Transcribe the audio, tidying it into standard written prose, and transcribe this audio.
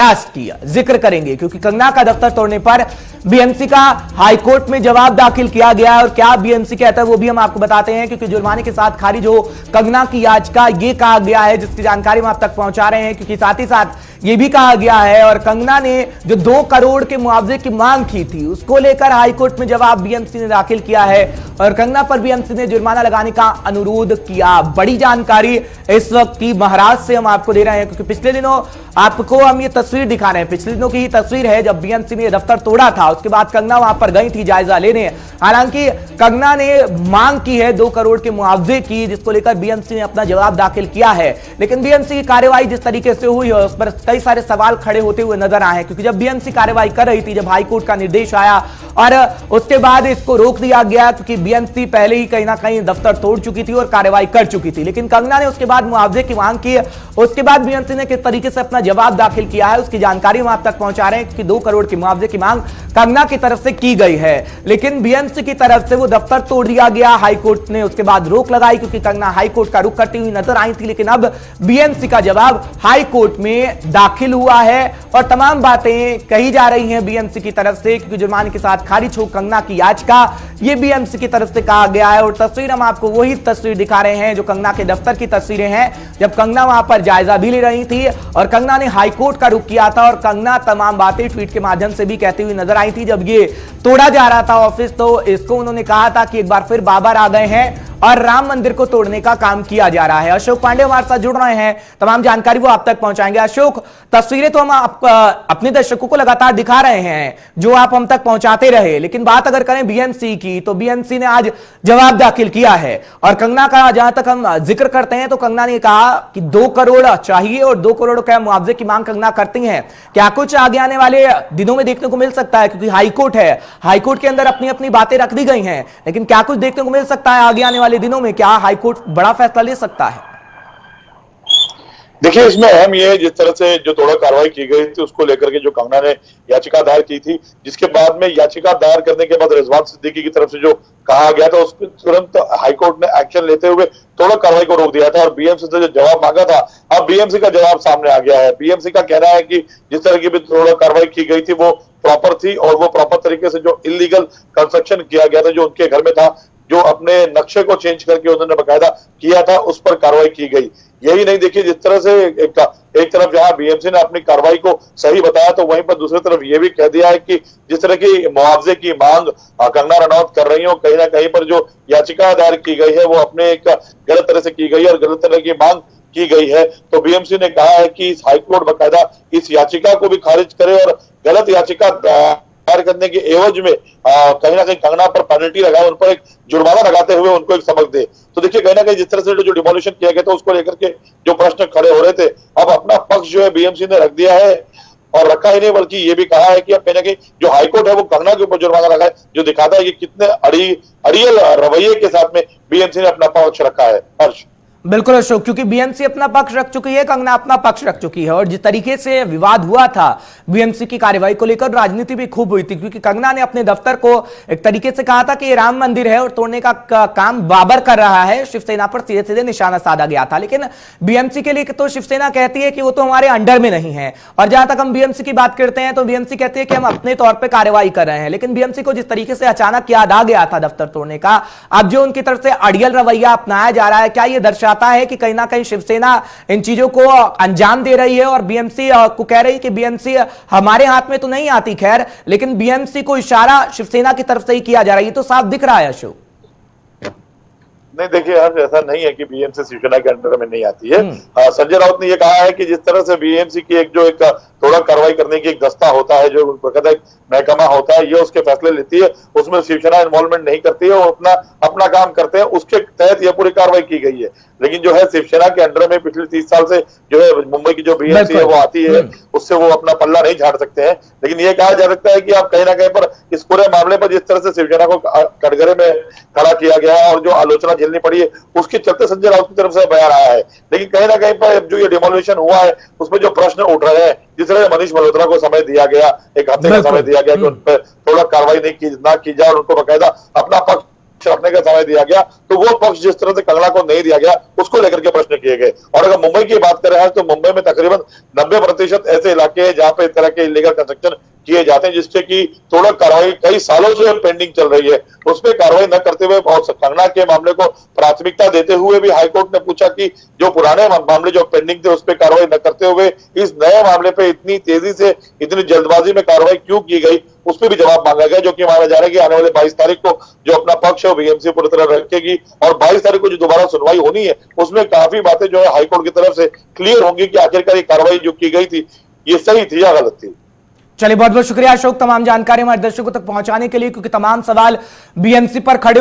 बर्दाश्त किया। जिक्र करेंगे क्योंकि कंगना का दफ्तर तोड़ने पर बीएमसी का हाईकोर्ट में जवाब दाखिल किया गया है और क्या बीएमसी कहता है वो भी हम आपको बताते हैं, क्योंकि जुर्माने के साथ खारिज हो कंगना की याचिका ये कहा गया है, जिसकी जानकारी हम आप तक पहुंचा रहे हैं। क्योंकि साथ ही साथ ये भी कहा गया है और कंगना ने जो 2 करोड़ के मुआवजे की मांग की थी उसको लेकर हाईकोर्ट में जवाब बीएमसी ने दाखिल किया है और कंगना पर बीएमसी ने जुर्माना लगाने का अनुरोध किया। बड़ी जानकारी इस वक्त की महाराष्ट्र से हम आपको दे रहे हैं, क्योंकि पिछले दिनों आपको हम ये तस्वीर दिखा रहे हैं, पिछले दिनों की ही तस्वीर है जब बीएमसी ने दफ्तर तोड़ा था। उसके बाद कंगना वहां पर गई थी जायजा लेने। हालांकि कंगना ने मांग की है 2 करोड़ के मुआवजे की, जिसको लेकर बीएमसी ने अपना जवाब दाखिल किया है। लेकिन बीएमसी की कार्रवाई जिस तरीके से हुई है उस पर कई सारे सवाल खड़े होते हुए नजर आए हैं, क्योंकि जब बीएमसी कार्रवाई कर रही थी, जब हाईकोर्ट का निर्देश आया और उसके बाद इसको रोक दिया गया, क्योंकि बीएमसी पहले ही कहीं ना कहीं दफ्तर तोड़ चुकी थी और कार्रवाई कर चुकी थी। लेकिन कंगना ने उसके बाद मुआवजे की मांग की। उसके बाद बीएमसी ने किस तरीके से अपना जवाब दाखिल किया है उसकी जानकारी हम आप तक पहुंचा रहे हैं कि 2 करोड़ की मुआवजे की मांग कंगना की तरफ से की गई है, लेकिन बीएमसी की तरफ से वो दफ्तर तोड़ दिया गया। हाईकोर्ट ने उसके बाद रोक लगाई क्योंकि कंगना हाईकोर्ट का रुख करती हुई नजर आई थी। लेकिन अब बीएमसी का जवाब हाईकोर्ट में दाखिल हुआ है और तमाम बातें कही जा रही हैं बीएमसी की तरफ से, क्योंकि जुर्माने के साथ खारिज हो कंगना की याचिका, ये बीएमसी की तरफ से कहा गया है। और तस्वीर हम आपको वही तस्वीर दिखा रहे हैं जो कंगना के दफ्तर की तस्वीरें हैं, जब कंगना वहां पर जायजा भी ले रही थी और कंगना ने हाईकोर्ट का रुख किया था और कंगना तमाम बातें ट्वीट के माध्यम से भी कहती हुई नजर आई थी। जब ये तोड़ा जा रहा था ऑफिस, तो इसको उन्होंने कहा था कि एक बार फिर बाबर आ गए हैं और राम मंदिर को तोड़ने का काम किया जा रहा है। अशोक पांडे हमारे साथ जुड़ रहे हैं, तमाम जानकारी वो आप तक पहुंचाएंगे। अशोक, तस्वीरें तो हम अपने दर्शकों को लगातार दिखा रहे हैं जो आप हम तक पहुंचाते रहे, लेकिन बात अगर करें बीएमसी की तो बीएमसी ने आज जवाब दाखिल किया है और कंगना का जहां तक हम जिक्र करते हैं तो कंगना ने कहा कि 2 करोड़ चाहिए और 2 करोड़ का मुआवजे की मांग कंगना करती है। क्या कुछ आगे आने वाले दिनों में देखने को मिल सकता है, क्योंकि हाईकोर्ट है, हाईकोर्ट के अंदर अपनी अपनी बातें रख दी गई हैं, लेकिन क्या कुछ देखने को मिल सकता है आगे आने वाले दिनों में? क्या हाईकोर्ट बड़ा फैसला ले सकता है? देखिए, इसमें अहम ये जिस तरह से जो तोड़ा कार्रवाई की गई थी उसको लेकर के जो कंगना ने याचिका दायर की थी, जिसके बाद में याचिका दायर करने के बाद रिजवान सिद्दीकी की तरफ से जो कहा गया था उस पर तुरंत हाईकोर्ट ने एक्शन लेते हुए तोड़ा कार्रवाई को रोक दिया था और बीएमसी से जो जवाब मांगा था, अब बीएमसी का जवाब सामने आ गया है। बीएमसी का कहना है कि जिस तरह की भी तोड़ा कार्रवाई की गई थी वो प्रॉपर थी और वो प्रॉपर तरीके से जो इलीगल कंस्ट्रक्शन किया गया था, जो उनके घर में था, जो अपने नक्शे को चेंज करके उन्होंने बकायदा किया था, उस पर कार्रवाई की गई। यही नहीं, देखिए जिस तरह से एक तरफ जहां बीएमसी ने अपनी कार्रवाई को सही बताया तो वहीं पर दूसरी तरफ ये भी कह दिया है कि जिस तरह की मुआवजे की मांग कंगना रनौत कर रही हो, कहीं ना कहीं पर जो याचिका दायर की गई है वो अपने एक गलत तरह से की गई है और गलत तरह की मांग की गई है। तो बीएमसी ने कहा है कि हाईकोर्ट बकायदा इस याचिका को भी खारिज करे और गलत याचिका दायर करने के एवज में कहीं ना कहीं कंगना पर पेनल्टी लगाए, उन पर एक जुर्माना लगाते हुए उनको एक सबक दे। तो देखिए कहीं ना कहीं जिस तरह से जो डिमोलिशन किया गया था उसको लेकर के जो प्रश्न खड़े हो रहे थे, अब अपना पक्ष जो है बीएमसी ने रख दिया है और रखा ही नहीं बल्कि ये भी कहा है कि अब कहीं ना कहीं जो हाईकोर्ट है वो कंगना के ऊपर जुर्माना लगाए, जो दिखाता है कि कितने अड़ियल रवैये के साथ में बीएमसी ने अपना पक्ष रखा है। हर्ष, बिल्कुल अशोक, क्योंकि बीएमसी अपना पक्ष रख चुकी है, कंगना अपना पक्ष रख चुकी है और जिस तरीके से विवाद हुआ था बीएमसी की कार्रवाई को लेकर राजनीति भी खूब हुई थी, क्योंकि कंगना ने अपने दफ्तर को एक तरीके से कहा था कि ये राम मंदिर है और तोड़ने का काम बाबर कर रहा है। शिवसेना पर सीधे सीधे निशाना साधा गया था, लेकिन बीएमसी के लिए तो शिवसेना कहती है कि वो तो हमारे अंडर में नहीं है। और जहां तक हम बीएमसी की बात करते हैं तो बीएमसी कहती है कि हम अपने तौर पर कार्रवाई कर रहे हैं, लेकिन बीएमसी को जिस तरीके से अचानक याद आ गया था दफ्तर तोड़ने का, अब जो उनकी तरफ से अड़ियल रवैया अपनाया जा रहा है, क्या यह दर्शाता है कि कहीं ना कहीं शिवसेना इन चीजों को अंजाम दे रही है और बीएमसी को कह रही है कि बीएमसी हमारे हाथ में तो नहीं आती, खैर लेकिन बीएमसी को इशारा शिवसेना की तरफ से ही किया जा रहा है, ये तो साफ दिख रहा है अशोक। नहीं देखिए यार, ऐसा नहीं है कि बीएमसी शिवसेना के अंडर में नहीं आती है। संजय राउत ने यह कहा है कि जिस तरह से बीएमसी की एक थोड़ा कार्रवाई करने की एक दस्ता होता है, जो बकायदा एक महकमा होता है, ये उसके फैसले लेती है, उसमें शिवसेना इन्वॉल्वमेंट नहीं करती है, वो अपना काम करते हैं, उसके तहत यह पूरी कार्रवाई की गई है। लेकिन जो है शिवसेना के अंडर में पिछले 30 साल से जो है मुंबई की जो बीएमसी है वो आती है, उससे वो अपना पल्ला नहीं झाड़ सकते हैं। लेकिन ये कहा जा सकता है कि आप कहीं ना कहीं पर इस पूरे मामले पर जिस तरह से शिवसेना को कटघरे में खड़ा किया गया है और जो आलोचना झेलनी पड़ी है उसके चलते संजय राउत की तरफ से बयान आया है। लेकिन कहीं ना कहीं पर जो ये डिमोलिशन हुआ है उसमें जो प्रश्न उठ रहे हैं, जिस तरह मनीष मल्होत्रा को समय दिया गया, एक हफ्ते का समय दिया गया कि उन पर थोड़ा कार्रवाई ना की जाए और उनको बकायदा अपना पक्ष रखने का समय दिया गया, तो वो पक्ष जिस तरह से कंगना को नहीं दिया गया उसको लेकर के प्रश्न किए गए। और अगर मुंबई की बात कर रहे हैं तो मुंबई में तकरीबन 90% ऐसे इलाके हैं जहां पे इस तरह के इलीगल कंस्ट्रक्शन किए जाते हैं, जिससे कि थोड़ा कार्रवाई कई सालों से पेंडिंग चल रही है, उस पर कार्रवाई न करते हुए और कंगना के मामले को प्राथमिकता देते हुए भी हाईकोर्ट ने पूछा कि जो पुराने मामले जो पेंडिंग थे उस पर कार्रवाई न करते हुए इस नए मामले पे इतनी तेजी से इतनी जल्दबाजी में कार्रवाई क्यों की गई, उस पर भी जवाब मांगा गया। जो कि माना जा रहा है कि आने वाले 22 तारीख को जो अपना पक्ष है बीएमसी पूरी तरह रखेगी और 22 तारीख को जो दोबारा सुनवाई होनी है उसमें काफी बातें जो है हाईकोर्ट की तरफ से क्लियर होंगी कि आखिरकार ये कार्रवाई जो की गई थी ये सही थी या गलत थी। चलिए, बहुत बहुत शुक्रिया अशोक तमाम जानकारी हमारे दर्शकों तक पहुंचाने के लिए, क्योंकि तमाम सवाल बीएमसी पर खड़े